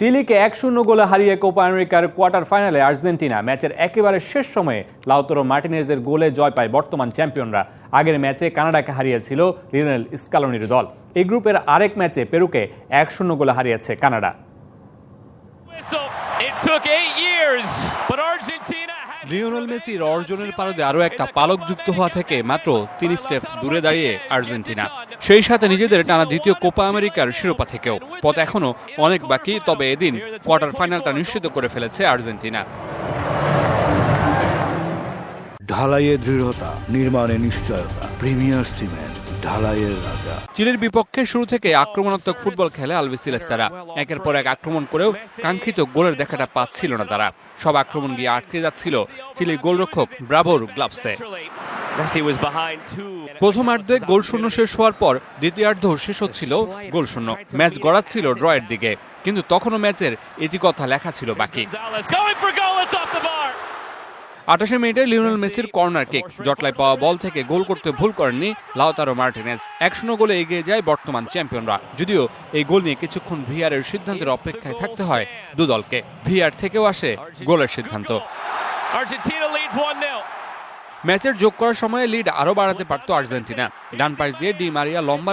চিলিকে 1-0 গোলে হারিয়ে কোপা আমেরিকার কোয়ার্টার ফাইনালে আর্জেন্টিনা। ম্যাচের একেবারে শেষ সময়ে লাউতারো মার্টিনেজের গোলে জয় পায় বর্তমান চ্যাম্পিয়নরা। আগের ম্যাচে কানাডাকে হারিয়েছিল লিওনেল স্কালোনির দল। এই গ্রুপের আরেক ম্যাচে পেরুকে 1-0 গোলে হারিয়েছে কানাডা। লিওনেল মেসির অর্জনের পারদে আরও একটা পালক যুক্ত হওয়া থেকে মাত্র 3 স্টেপ দূরে দাঁড়িয়ে আর্জেন্টিনা, সেই সাথে নিজেদের টানা দ্বিতীয় কোপা আমেরিকার শিরোপা থেকেও। পথ এখনো অনেক বাকি, তবে এদিন কোয়ার্টার ফাইনালটা নিশ্চিত করে ফেলেছে আর্জেন্টিনা। ঢালাইয়ে দৃঢ়তা, নির্মাণে নিশ্চয়তা, প্রিমিয়ার সিমেন্ট, ঢালাইয়ের রাজা। চিলির বিপক্ষে শুরু থেকে আক্রমণাত্মক ফুটবল খেলে আলবিসেলেস্তারা। একের পর এক আক্রমণ করেও কাঙ্ক্ষিত গোলের দেখাটা পাচ্ছিল না তারা। সব আক্রমণ গিয়ে আটকে যাচ্ছিল চিলির গোলরক্ষক ব্রাভোর গ্লাভসে। প্রথমার্ধে গোলশূন্য শেষ হওয়ার পর দ্বিতীয়ার্ধ শেষ হচ্ছিল গোলশূন্য। ম্যাচ গড়াচ্ছিল ড্রয়ের দিকে, কিন্তু তখনও ম্যাচের ইতিকথা লেখা ছিল বাকি। 28 মিনিটে লিওনেল মেসির কর্নার কিক, জটলায় পাওয়া বল থেকে গোল করতে ভুল করেননি লাউতারো মার্টিনেজ। 1-0 গোলে এগিয়ে যায় বর্তমান চ্যাম্পিয়নরা। যদিও এই গোল নিয়ে কিছুক্ষণ ভিআরের সিদ্ধান্তের অপেক্ষায় থাকতে হয় দু দলকে। ভিআর থেকেও আসে গোলের সিদ্ধান্ত। ম্যাচের যোগ করার সময়ে লিড আরও বাড়াতে পারত আর্জেন্টিনা। ডান পাশ দিয়ে ডি মারিয়া লম্বা